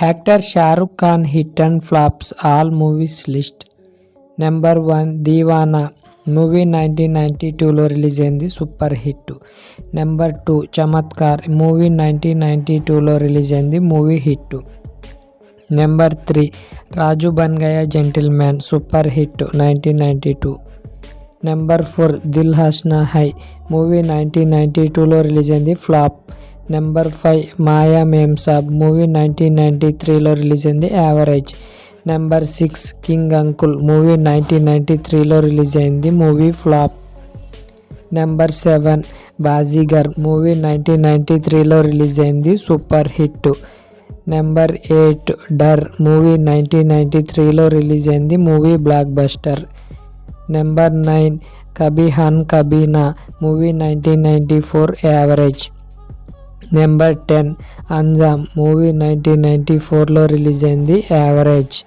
Actor Shahrukh Khan hit and flops all movies list. Number 1 Deewana movie 1992లో release అయింది, super hit. Number 2 Chamatkar movie 1992లో release అయింది, movie hit. Number 3 Raju Ban Gaya gentleman super hit 1992. Number 4 Dil Hasna Hai movie 1992లో release అయింది, flop. Number 5 Maya Memsaab movie 1993లో release అయింది, average. Number 6 king uncle movie 1993లో release అయింది, movie flop. Number 7 Baazigar movie 1993లో రిలీజ్ అయింది, super hit. Number 8 Darr movie 1993లో రిలీజ్ అయింది, movie blockbuster. Number 9 Kabhi Haan Kabhi Naa movie 1994, average. Number 10 Anjaam movie 1994లో రిలీజ్ అయింది, average.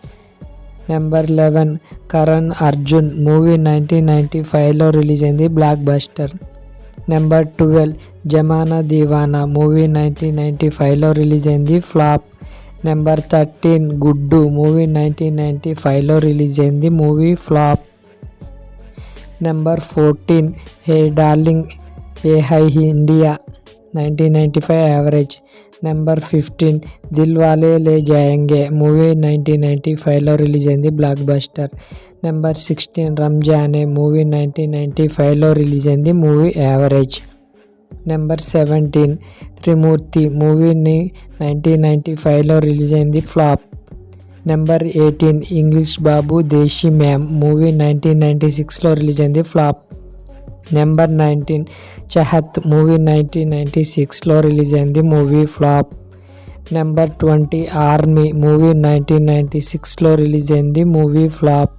Number 11 Karan Arjun movie 1995లో రిలీజ్ అయింది, blockbuster. Number 12 Zamana Deewana movie 1995లో రిలీజ్ అయింది, ఫ్లాప్. నెంబర్ 13 గుడ్డు మూవీ 1995లో రిలీజ్ అయింది, movie flop. Number 14 hey darling Yeh Hai India 1995, average. Number 15 Dil వాలే లే జాయేంగే మూవీ 1995లో రిలీజ్ అయింది, blockbuster. Number 16 Ramjaane movie 1995లో రిలీజ్ అయింది, movie average. Number 17 Trimurti movie 1995లో రిలీజ్ అయింది, flop. Number 18 English Babu Desi Mem movie 1996లో రిలీజ్ అయింది, ఫ్లాప్. నెంబర్ 19 చహత్ మూవీ 1996లో రిలీజ్ అయింది, movie flop. Number 20 army movie 1996లో రిలీజ్ అయింది, movie flop.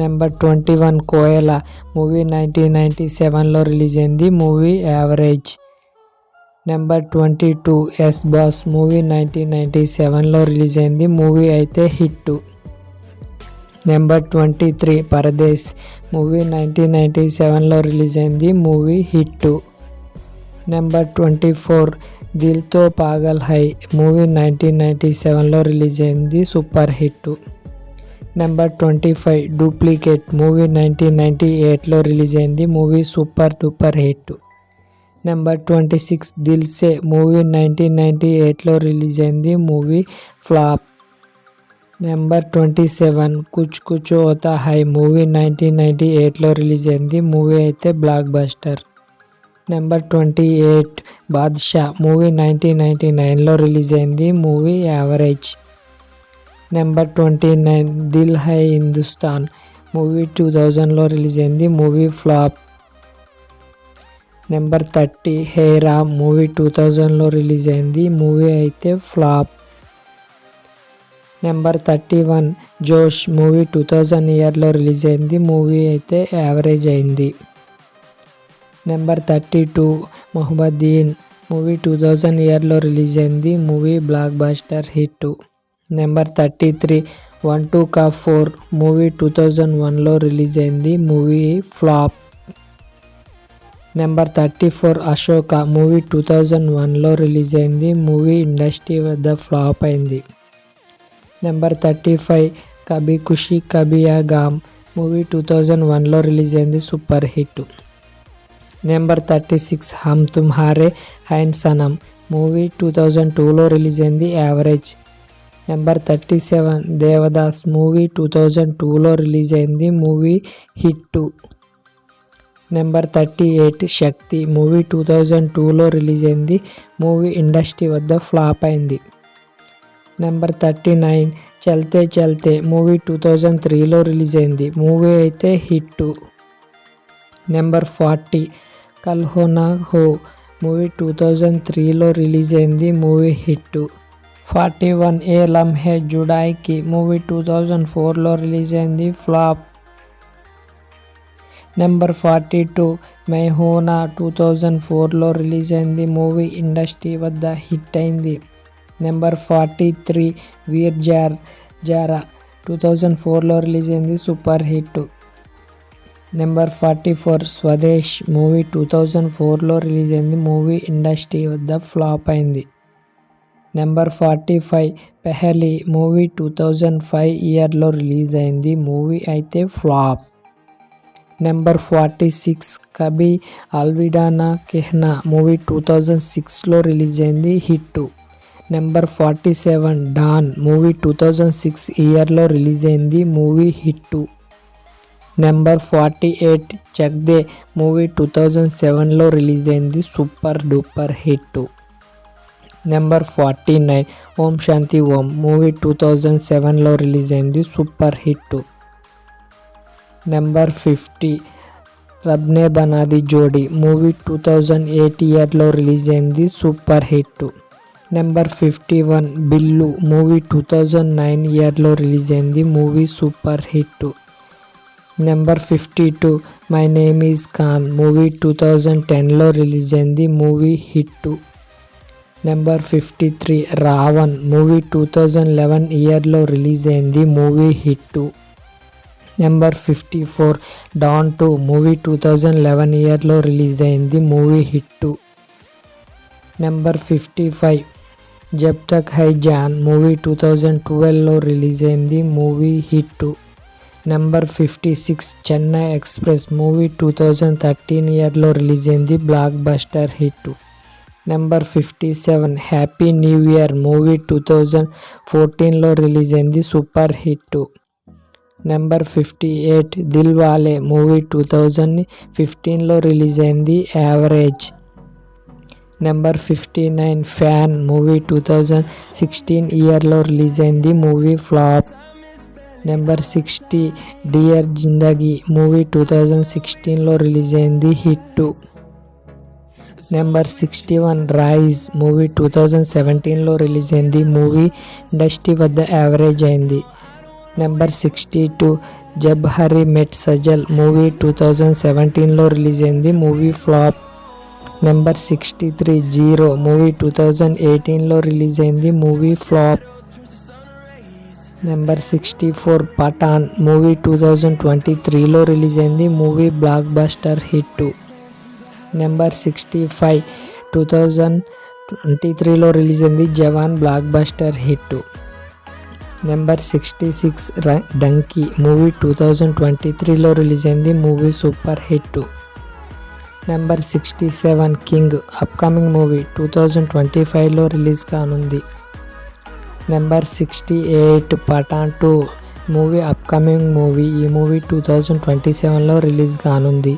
Number 21 Koyla movie 1997లో రిలీజ్ అయింది, movie average. Number 22 yes boss movie 1997లో రిలీజ్ అయింది, మూవీ అయితే హిట్. నెంబర్ 23 పరదేశ్ మూవీ 1997లో రిలీజ్ అయింది, మూవీ హిట్. నెంబర్ 24 దిల్తో పాగల్ హై మూవీ 1997లో రిలీజ్ అయింది, super hit. Number 25 duplicate movie 1998లో release అయింది, movie super duper hit. Number 26 Dil సే మూవీ 1998లో రిలీజ్ అయింది, movie flop. Number 27 కుచ్ కుచ్ హోతా high movie 1998లో release అయింది, movie అయితే block buster. Number 28 Badshah movie 1999లో release అయింది, movie average. Number 29 Dil Hai Hindustan movie 2000లో release అయింది, movie flop. Number 30 Hey Ram movie 2000లో release అయింది, movie అయితే ఫ్లాప్. నెంబర్ 31 జోష్ మూవీ 2000 ఇయర్లో రిలీజ్ అయింది, మూవీ అయితే యావరేజ్ అయింది. నెంబర్ 32 మొహమ్మదీన్ మూవీ 2000 ఇయర్లో రిలీజ్ అయింది, movie blockbuster hit. Number 33 1 Ka 4 movie 2001లో రిలీజ్ అయింది, movie flop. Number 34 Asoka movie 2001లో రిలీజ్ అయింది, మూవీ ఇండస్ట్రీ వద్ద ఫ్లాప్ అయింది. నెంబర్ 35 కభీ ఖుషీ కభీ గమ్ మూవీ 2001లో రిలీజ్ అయింది, super hit. Number 36 Hum Tumhare Hain Sanam movie 2002లో రిలీజ్ అయింది, యావరేజ్. నెంబర్ 37 దేవదాస్ మూవీ 2002లో రిలీజ్ అయింది, movie hit. Number 38 Shakti movie 2002లో రిలీజ్ అయింది, మూవీ ఇండస్ట్రీ వద్ద ఫ్లాప్ అయింది. నెంబర్ 39 చల్తే చల్తే మూవీ 2003లో రిలీజ్ అయింది, మూవీ అయితే హిట్. నెంబర్ 40 కల్ హో నా హో మూవీ 2003లో రిలీజ్ అయింది, మూవీ హిట్. 41 ఏ లమ్హే జుడాయికి మూవీ 2004లో రిలీజ్ అయింది, ఫ్లాప్. నెంబర్ 42 మై హూనా 2004లో రిలీజ్ అయింది, మూవీ ఇండస్ట్రీ వద్ద హిట్ అయింది. నెంబర్ 43 వీర్ జారా 2004లో రిలీజ్ అయింది, super hit. Number 44 Swades movie 2004లో release అయింది, మూవీ ఇండస్ట్రీ వద్ద ఫ్లాప్ అయింది. నెంబర్ 45 పెహలి మూవీ 2005 ఇయర్లో రిలీజ్ అయింది. మూవీ అయితే ఫ్లాప్. నెంబర్ 46 కభీ అల్విడా నా కెహ్నా మూవీ 2006లో రిలీజ్ అయింది, హిట్. నెంబర్ 47 డాన్ మూవీ 2006 ఇయర్లో రిలీజ్ అయింది, movie hit. Number 48 chuck they movie 2007లో release అయింది, సూపర్ డూపర్ హిట్. నెంబర్ 49 ఓం శాంతి ఓం మూవీ 2007లో రిలీజ్ అయింది, సూపర్ హిట్. నెంబర్ 50 రబ్నే బనాది జోడి మూవీ 2008 ఇయర్లో రిలీజ్ అయింది, super hit. Number 51 bill movie 2009 ఇయర్లో రిలీజ్ అయింది, movie super hit. Number 52 my name is Khan movie 2010లో release అయింది, movie hit. Number 53 Raavan movie 2011 ఇయర్లో రిలీజ్ అయింది, movie hit. Number 54 Don 2 movie 2011 ఇయర్లో రిలీజ్ అయింది, movie hit. Number 55 Jab Tak Hai Jaan movie 2012లో రిలీజ్ అయింది, movie hit. Number 56 Chennai express movie 2013 ఇయర్లో రిలీజ్ అయింది, blockbuster hit. Number 57 happy new year movie 2014లో రిలీజ్ అయింది, super hit. Number 58 Dilwale movie 2015లో release అయింది, యావరేజ్. నెంబర్ 59 ఫ్యాన్ మూవీ 2016 ఇయర్లో రిలీజ్ అయింది, movie flop. Number 60 dear Zindagi movie 2016లో release అయింది, హిట్. నెంబర్ 61 రైజ్ మూవీ 2017లో రిలీజ్ అయింది, మూవీ ఇండస్ట్రీ వద్ద యావరేజ్ అయింది. Number 62 Jab Harry met Sejal movie 2017లో రిలీజ్ అయింది, movie flop. Number 63 Zero movie 2018లో రిలీజ్ అయింది, movie flop. Number 64 Pathaan movie 2023లో రిలీజ్ అయింది, movie blockbuster hit. Number 65 2023లో రిలీజ్ అయింది, Jawan blockbuster hit. Number 66 Dunki movie 2023లో రిలీజ్ అయింది, movie super hit. Number 67 king upcoming movie 2025లో రిలీజ్ కానుంది. Number 68 Pathaan 2 movie upcoming movie, ఈ మూవీ 2027లో రిలీజ్ కానుంది.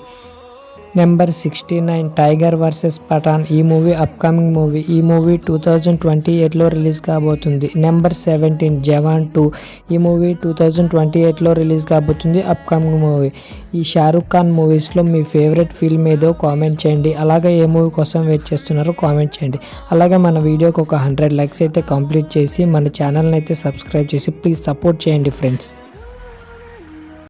నెంబర్ 69 టైగర్ వర్సెస్ పఠాన్, ఈ మూవీ అప్కమింగ్ మూవీ, ఈ మూవీ 2028లో రిలీజ్ కాబోతుంది. నెంబర్ 17 జవాన్ 2 ఈ మూవీ 2028లో రిలీజ్ కాబోతుంది, అప్కమింగ్ మూవీ. ఈ షారుఖ్ ఖాన్ మూవీస్లో మీ ఫేవరెట్ ఫిల్మ్ ఏదో కామెంట్ చేయండి. అలాగే ఏ మూవీ కోసం వెయిట్ చేస్తున్నారో కామెంట్ చేయండి. అలాగే మన వీడియోకి ఒక 100 లైక్స్ అయితే కంప్లీట్ చేసి మన ఛానల్ని అయితే సబ్స్క్రైబ్ చేసి ప్లీజ్ సపోర్ట్ చేయండి ఫ్రెండ్స్.